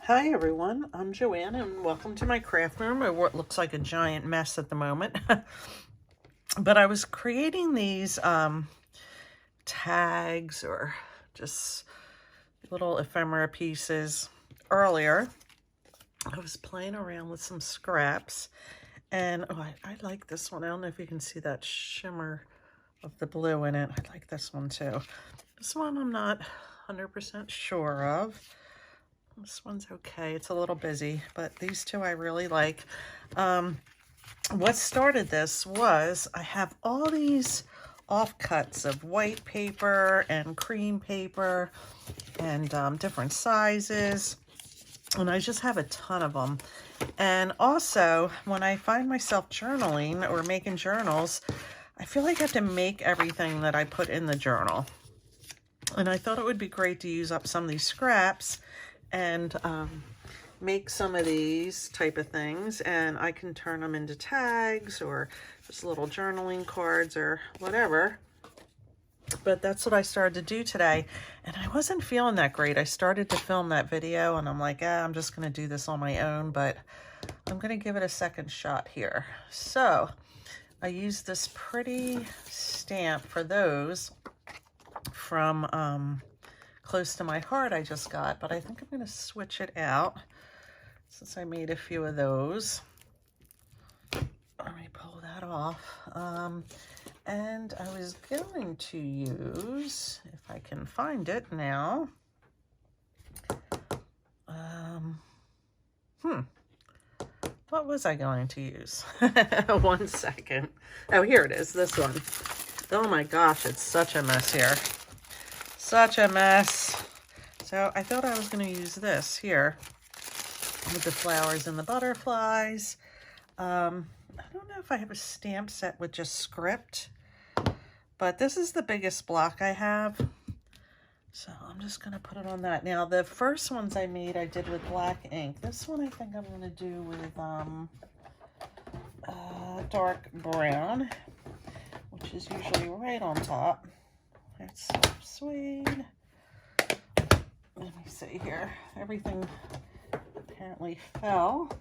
Hi everyone, I'm Joanne and welcome to my craft room, or what looks like a giant mess at the moment. But I was creating these tags or just little ephemera pieces earlier. I was playing around with some scraps and I like this one. I don't know if you can see that shimmer of the blue in it. I like this one too. This one I'm not 100% sure of. This one's okay. It's a little busy, but these two I really like. What started this was I have all these offcuts of white paper and cream paper and different sizes. And I just have a ton of them. And also, when I find myself journaling or making journals, I feel like I have to make everything that I put in the journal. And I thought it would be great to use up some of these scraps and make some of these type of things, and I can turn them into tags or just little journaling cards or whatever. But that's what I started to do today, and I wasn't feeling that great. I started to film that video and I'm like, I'm just gonna do this on my own, but I'm gonna give it a second shot here. So I used this pretty stamp for those from Close to My Heart I just got, but I think I'm going to switch it out since I made a few of those. Let me pull that off. And I was going to use, if I can find it now, what was I going to use? 1 second. Oh, here it is, this one. Oh my gosh, it's such a mess here. Such a mess. So I thought I was going to use this here with the flowers and the butterflies. I don't know if I have a stamp set with just script, but this is the biggest block I have. So I'm just going to put it on that. Now the first ones I made I did with black ink. This one I think I'm going to do with dark brown, which is usually right on top. That's sweet. Let me see here. Everything apparently fell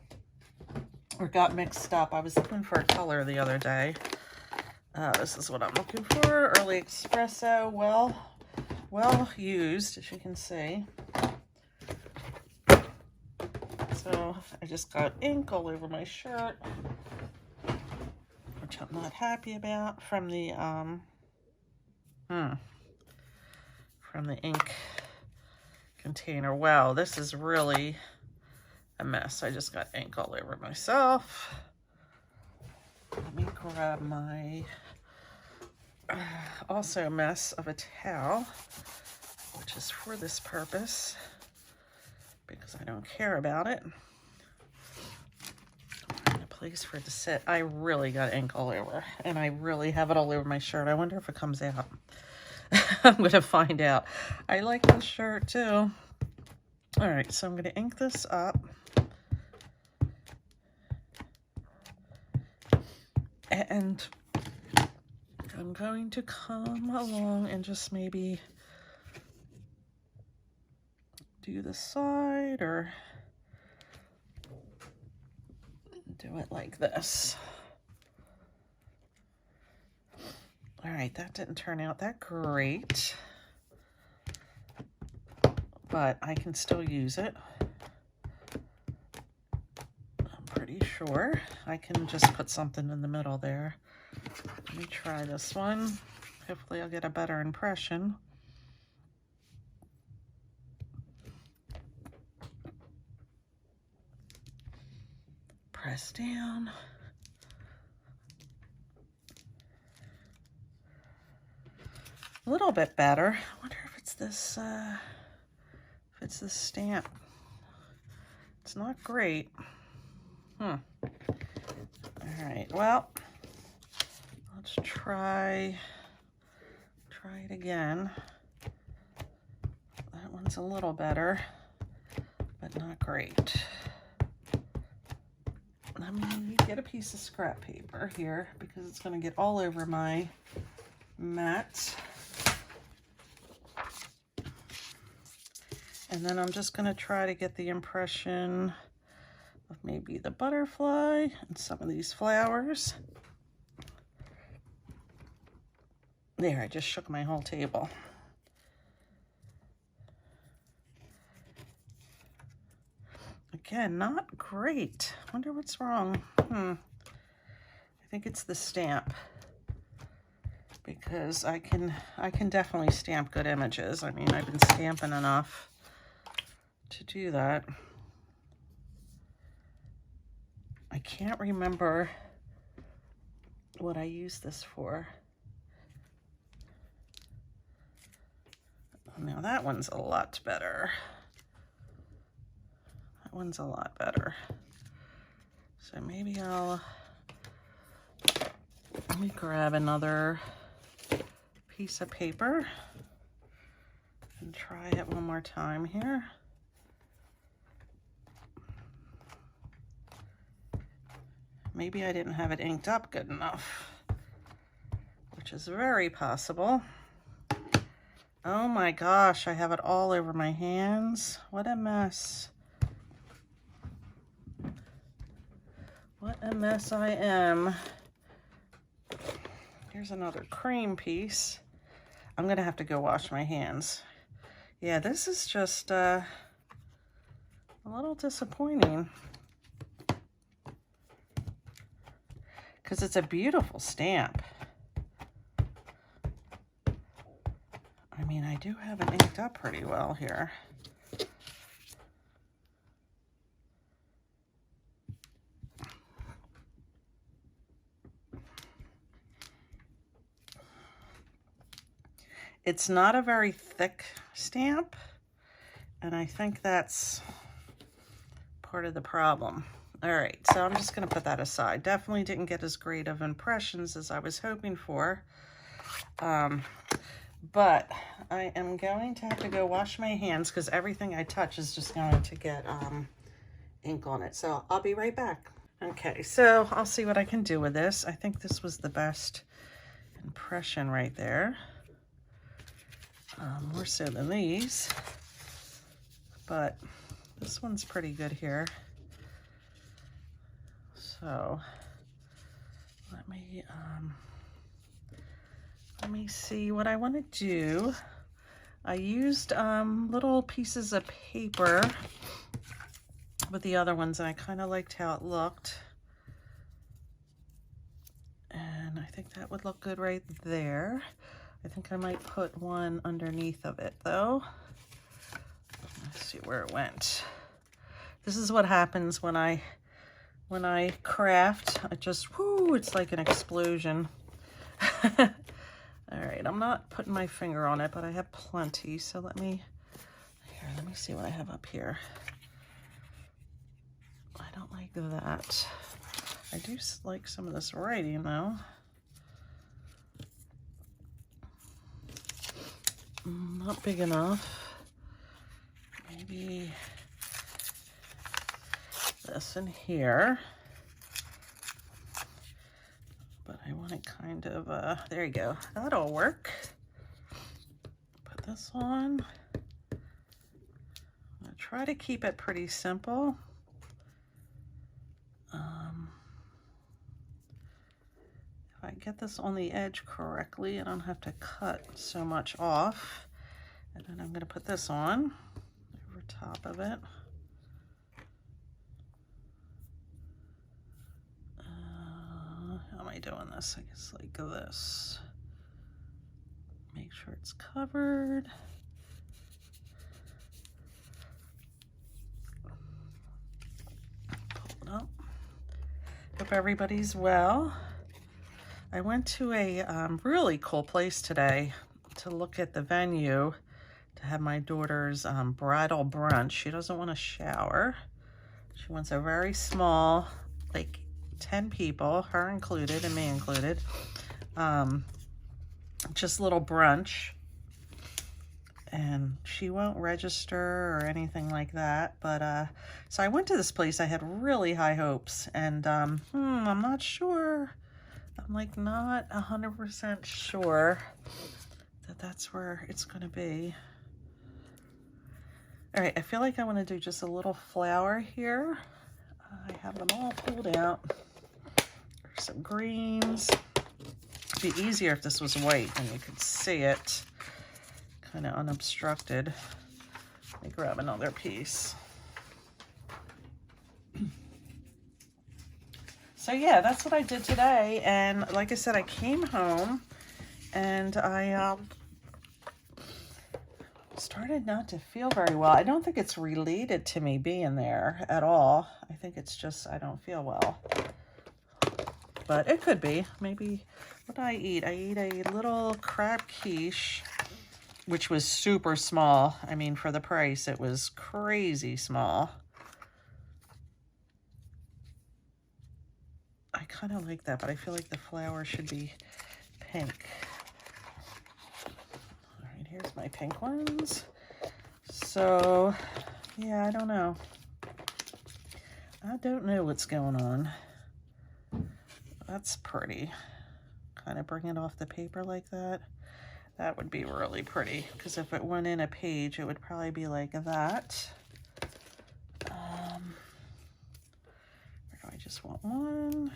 or got mixed up. I was looking for a color the other day. This is what I'm looking for. Early espresso. Well used, as you can see. So I just got ink all over my shirt, which I'm not happy about, from the ink container. Wow, this is really a mess. I just got ink all over myself. Let me grab my also a mess of a towel, which is for this purpose because I don't care about it. Find a place for it to sit. I really got ink all over, and I really have it all over my shirt. I wonder if it comes out. I'm gonna find out. I like this shirt too. All right, so I'm gonna ink this up. And I'm going to come along and just maybe do the side or do it like this. All right, that didn't turn out that great, but I can still use it. I'm pretty sure I can just put something in the middle there. Let me try this one. Hopefully I'll get a better impression. Press down. A little bit better. I wonder if it's this stamp. It's not great. All right, well, let's try it again. That one's a little better, but not great. Let me get a piece of scrap paper here because it's going to get all over my mat. And then I'm just going to try to get the impression of maybe the butterfly and some of these flowers. There, I just shook my whole table. Again, not great. Wonder what's wrong. I think it's the stamp, because I can definitely stamp good images. I mean, I've been stamping enough to do that. I can't remember what I used this for. Now that one's a lot better. That one's a lot better. So maybe let me grab another piece of paper and try it one more time here. Maybe I didn't have it inked up good enough, which is very possible. Oh my gosh, I have it all over my hands. What a mess. What a mess I am. Here's another cream piece. I'm gonna have to go wash my hands. Yeah, this is just a little disappointing, because it's a beautiful stamp. I mean, I do have it inked up pretty well here. It's not a very thick stamp, and I think that's part of the problem. All right, so I'm just gonna put that aside. Definitely didn't get as great of impressions as I was hoping for. But I am going to have to go wash my hands, because everything I touch is just going to get ink on it. So I'll be right back. Okay, so I'll see what I can do with this. I think this was the best impression right there. More so than these, but this one's pretty good here. So let me see what I want to do. I used little pieces of paper with the other ones, and I kind of liked how it looked. And I think that would look good right there. I think I might put one underneath of it though. Let's see where it went. This is what happens when I craft. I just, whoo, it's like an explosion. All right, I'm not putting my finger on it, but I have plenty. So let me see what I have up here. I don't like that. I do like some of this writing though. Not big enough. Maybe this in here. But I want it kind of, there you go. That'll work. Put this on. I'm gonna try to keep it pretty simple. If I get this on the edge correctly, I don't have to cut so much off. And then I'm gonna put this on over top of it. How am I doing this? I guess like this. Make sure it's covered. Pull it up. Hope everybody's well. I went to a really cool place today to look at the venue to have my daughter's bridal brunch. She doesn't want to shower. She wants a very small, like 10 people, her included and me included. Just a little brunch. And she won't register or anything like that. But so I went to this place. I had really high hopes, and I'm not sure. I'm like not 100% sure that that's where it's going to be. All right, I feel like I want to do just a little flower here. I have them all pulled out. There's some greens. It'd be easier if this was white and you could see it kind of unobstructed. Let me grab another piece. So yeah, that's what I did today. And like I said, I came home and I started not to feel very well. I don't think it's related to me being there at all. I think it's just I don't feel well. But it could be. Maybe, what did I eat? I ate a little crab quiche, which was super small. I mean, for the price, it was crazy small. I kind of like that, but I feel like the flower should be pink. All right, here's my pink ones. So, yeah, I don't know. I don't know what's going on. That's pretty. Kind of bring it off the paper like that. That would be really pretty, because if it went in a page, it would probably be like that. I just want one.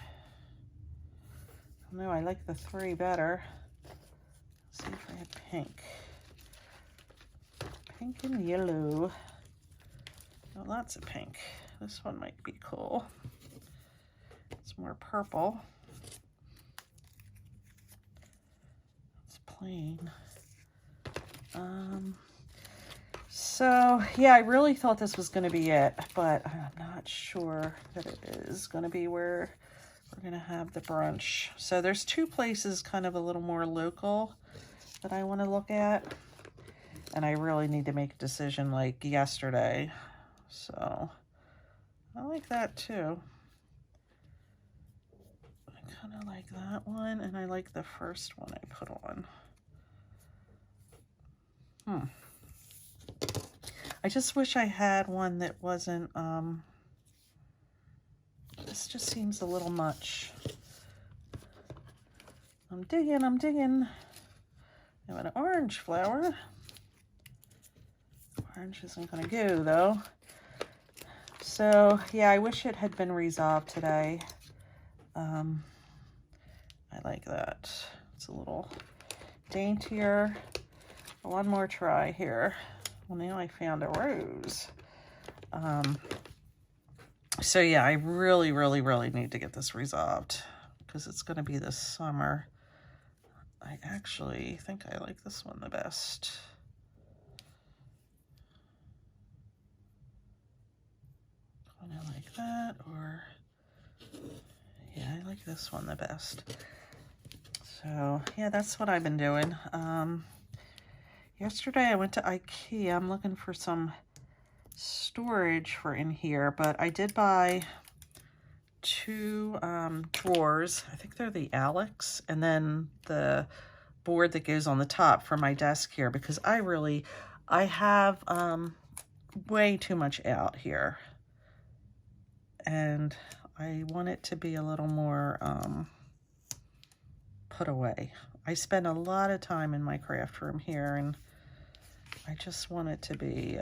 No, I like the 3 better. Let's see if I have pink. Pink and yellow. Oh, lots of pink. This one might be cool. It's more purple. It's plain. So yeah, I really thought this was going to be it, but I'm not sure that it is going to be where we're going to have the brunch. So there's 2 places kind of a little more local that I want to look at, and I really need to make a decision like yesterday. So I like that too. I kind of like that one, and I like the first one I put on. I just wish I had one that wasn't, this just seems a little much. I'm digging, I'm digging. I have an orange flower. Orange isn't gonna go though. So yeah, I wish it had been resolved today. I like that. It's a little daintier. One more try here. Well, now I found a rose. So yeah, I really, really, really need to get this resolved because it's going to be this summer. I actually think I like this one the best. Kind of like that, or yeah, I like this one the best. So yeah, that's what I've been doing. Yesterday I went to IKEA. I'm looking for some storage for in here, but I did buy 2 drawers. I think they're the Alex, and then the board that goes on the top for my desk here, because I have way too much out here, and I want it to be a little more put away. I spend a lot of time in my craft room here, and I just want it to be,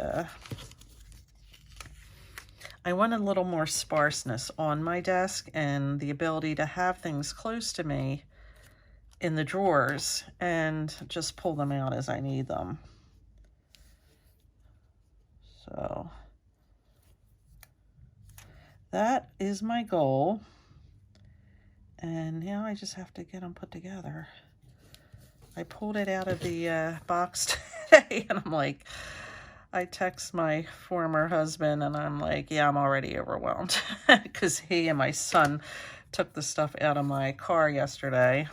I want a little more sparseness on my desk and the ability to have things close to me in the drawers and just pull them out as I need them. So that is my goal. And now I just have to get them put together. I pulled it out of the box today, and I'm like, I text my former husband, and I'm like, yeah, I'm already overwhelmed, because he and my son took the stuff out of my car yesterday.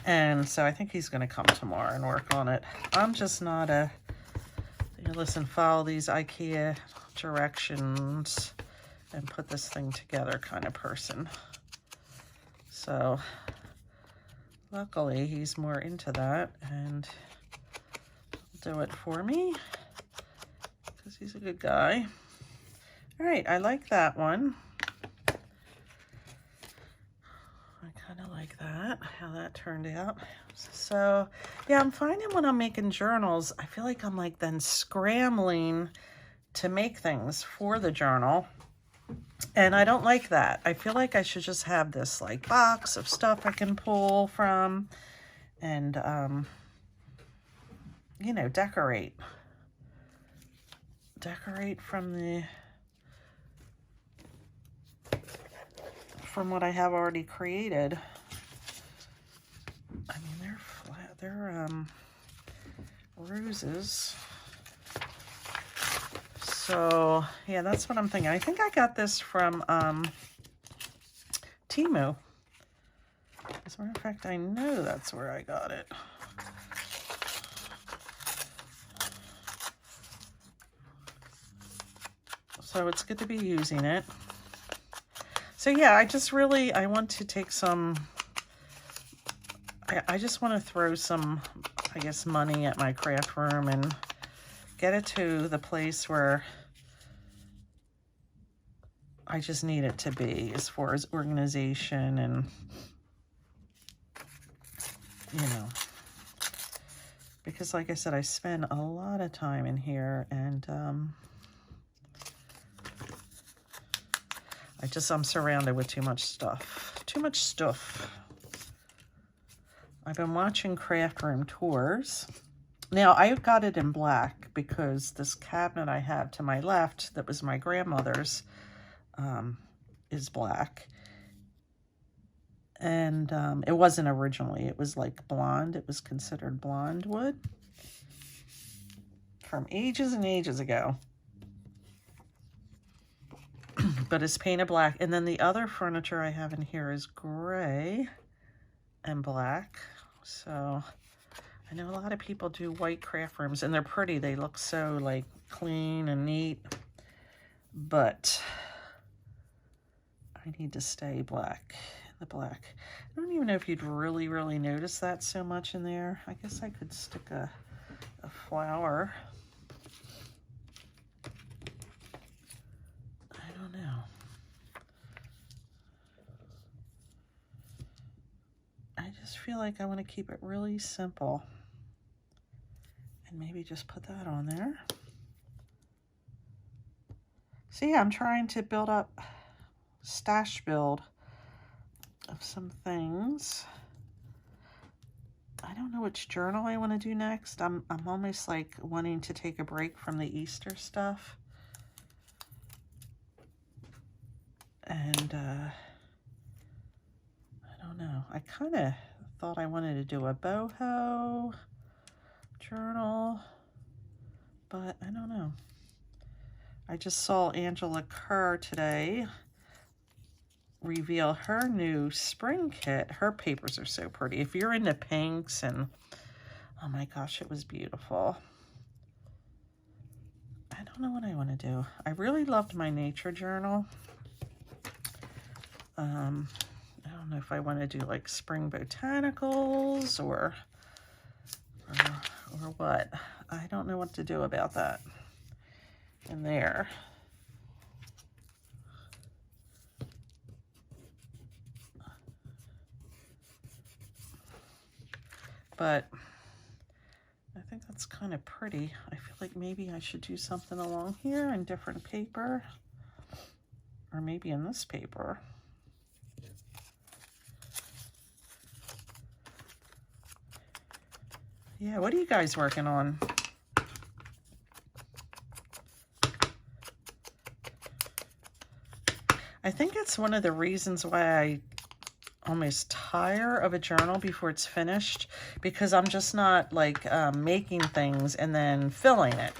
And so I think he's going to come tomorrow and work on it. I'm just not a, listen, follow these IKEA directions and put this thing together kind of person. So luckily he's more into that and will do it for me because he's a good guy. All right, I like that one. I kind of like that, how that turned out. So yeah, I'm finding when I'm making journals, I feel like I'm like then scrambling to make things for the journal. And I don't like that. I feel like I should just have this like box of stuff I can pull from and, you know, decorate from what I have already created. I mean, they're flat, they're, roses. So yeah, that's what I'm thinking. I think I got this from Temu. As a matter of fact, I know that's where I got it. So it's good to be using it. So yeah, I want to take some, I just want to throw some, I guess, money at my craft room and get it to the place where I just need it to be as far as organization and, you know, because like I said, I spend a lot of time in here and I'm surrounded with too much stuff. I've been watching craft room tours. Now, I got it in black because this cabinet I have to my left that was my grandmother's is black. And it wasn't originally. It was like blonde. It was considered blonde wood from ages and ages ago. But it's painted black. And then the other furniture I have in here is gray and black. So I know a lot of people do white craft rooms and they're pretty. They look so like clean and neat. But I need to stay black. The black. I don't even know if you'd really notice that so much in there. I guess I could stick a flower. I don't know. I just feel like I want to keep it really simple. And maybe just put that on there. So yeah, I'm trying to build up stash build of some things. I don't know which journal I want to do next. I'm almost like wanting to take a break from the Easter stuff. And I don't know. I kind of thought I wanted to do a boho journal, but I don't know. I just saw Angela Kerr today reveal her new spring kit. Her papers are so pretty. If you're into pinks and, oh my gosh, it was beautiful. I don't know what I want to do. I really loved my nature journal. I don't know if I want to do like spring botanicals or what. I don't know what to do about that in there. But I think that's kind of pretty. I feel like maybe I should do something along here in different paper, or maybe in this paper. Yeah, what are you guys working on? I think it's one of the reasons why I almost tire of a journal before it's finished, because I'm just not like making things and then filling it.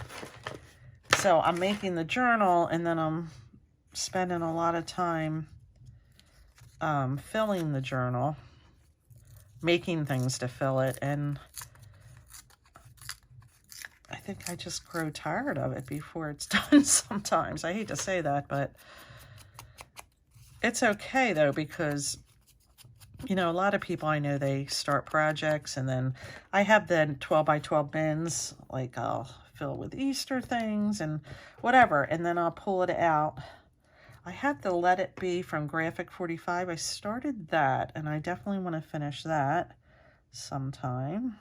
So I'm making the journal and then I'm spending a lot of time filling the journal, making things to fill it, and I think I just grow tired of it before it's done sometimes. I hate to say that, but it's okay though, because you know, a lot of people I know, they start projects and then I have the 12 by 12 bins, like I'll fill with Easter things and whatever, and then I'll pull it out. I had the Let It Be from Graphic 45. I started that and I definitely want to finish that. sometime.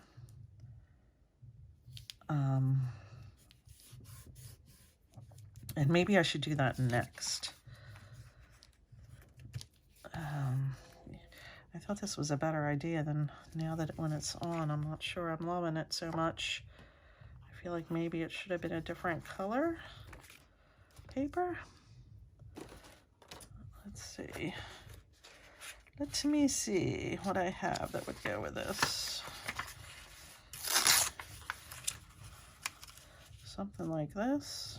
And maybe I should do that next. I thought this was a better idea than now that when it's on, I'm not sure I'm loving it so much. I feel like maybe it should have been a different color paper. Let's see. Let me see what I have that would go with this. Something like this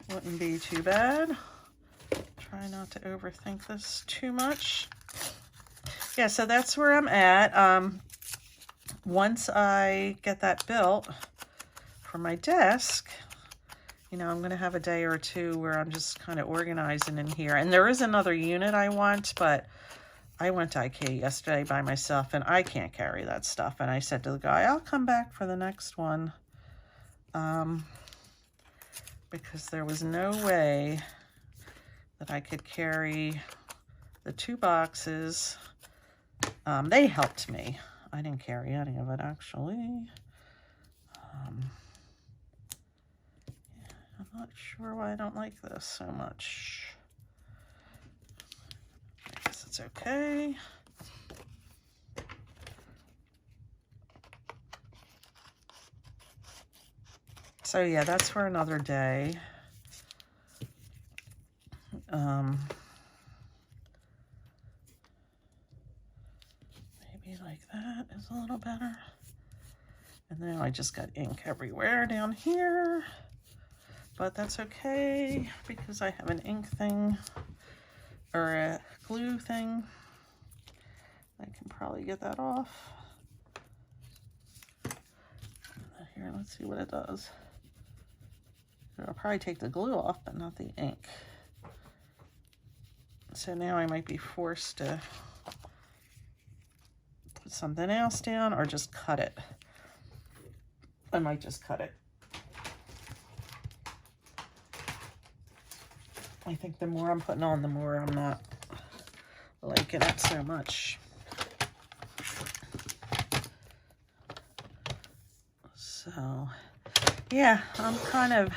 wouldn't be too bad. Try not to overthink this too much. Yeah, so that's where I'm at. Once I get that built for my desk, you know, I'm going to have a day or two where I'm just kind of organizing in here. And there is another unit I want, but I went to IKEA yesterday by myself, and I can't carry that stuff. And I said to the guy, I'll come back for the next one. Because there was no way that I could carry the 2 boxes. They helped me. I didn't carry any of it, actually. I'm not sure why I don't like this so much. I guess it's okay. So yeah, that's for another day. Maybe like that is a little better. And then I just got ink everywhere down here. But that's okay because I have an ink thing or a glue thing. I can probably get that off. Here, let's see what it does. I'll probably take the glue off, but not the ink. So now I might be forced to put something else down or just cut it. I might just cut it. I think the more I'm putting on, the more I'm not liking it so much. So, yeah, I'm kind of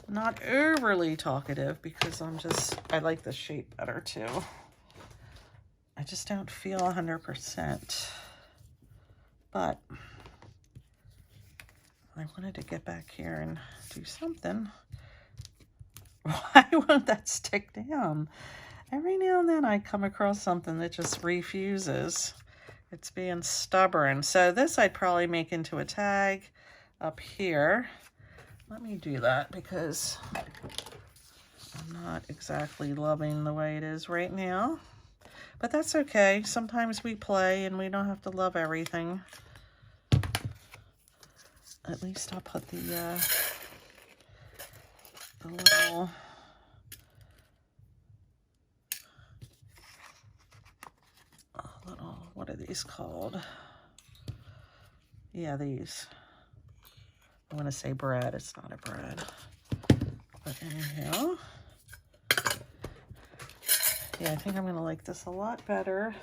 not overly talkative because I like the shape better too. I just don't feel 100%. But I wanted to get back here and do something. Why won't that stick down? Every now and then I come across something that just refuses. It's being stubborn. So this I'd probably make into a tag up here. Let me do that because I'm not exactly loving the way it is right now. But that's okay. Sometimes we play and we don't have to love everything. At least I'll put the little what are these called? Yeah, these. I want to say bread. It's not a bread. But anyhow. Yeah, I think I'm going to like this a lot better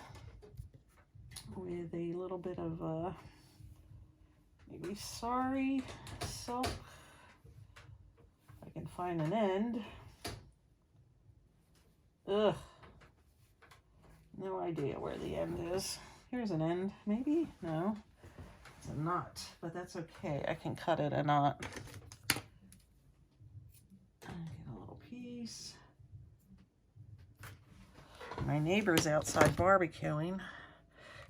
with a little bit of maybe sorry silk. If I can find an end. Ugh. No idea where the end is. Here's an end, maybe? No. It's a knot, but that's okay. I can cut it a knot. Get a little piece. My neighbor's outside barbecuing.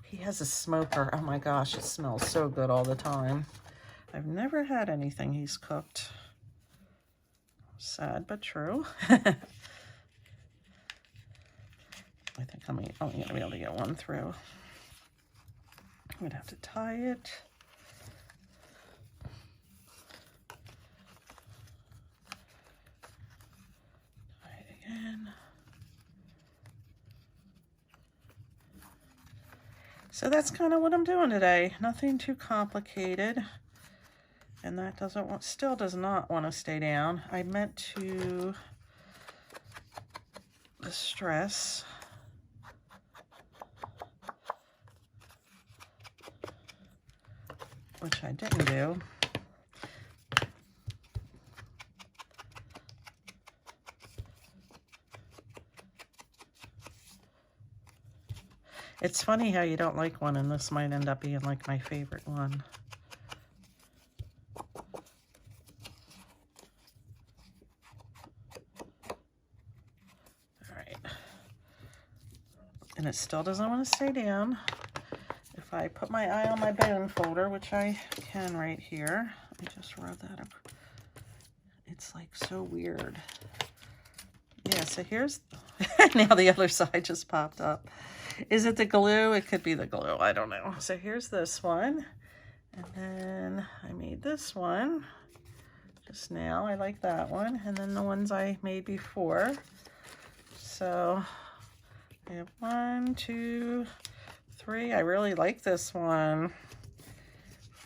He has a smoker. Oh my gosh, it smells so good all the time. I've never had anything he's cooked. Sad but true. I think I'm only going to be able to get one through. I'm going to have to tie it. Tie it again. So that's kind of what I'm doing today. Nothing too complicated. And that still does not want to stay down. I meant to distress. which I didn't do. It's funny how you don't like one, and this might end up being like my favorite one. All right. And it still doesn't want to stay down. If I put my eye on my bone folder, which I can right here, I just wrote that up. It's like so weird. Yeah, so here's, now the other side just popped up. Is it the glue? It could be the glue. I don't know. So here's this one. And then I made this one just now. I like that one. And then the ones I made before. So I have 1, 2, 3. I really like this one.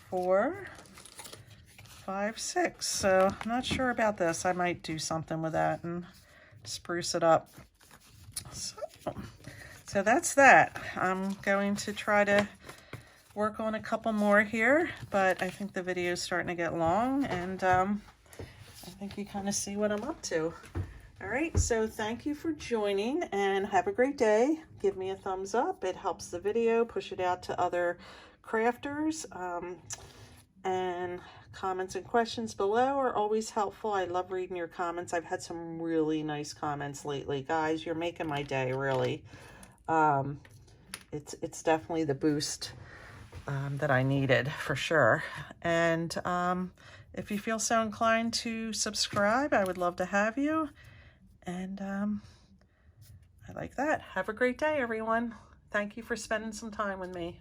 4, 5, 6. So I'm not sure about this. I might do something with that and spruce it up. So that's that. I'm going to try to work on a couple more here, but I think the video is starting to get long, and I think you kind of see what I'm up to. All right, so thank you for joining, and have a great day. Give me a thumbs up. It helps the video, push it out to other crafters, and comments and questions below are always helpful. I love reading your comments. I've had some really nice comments lately. Guys, you're making my day, really. It's definitely the boost that I needed, for sure. And if you feel so inclined to subscribe, I would love to have you. And I like that. Have a great day, everyone. Thank you for spending some time with me.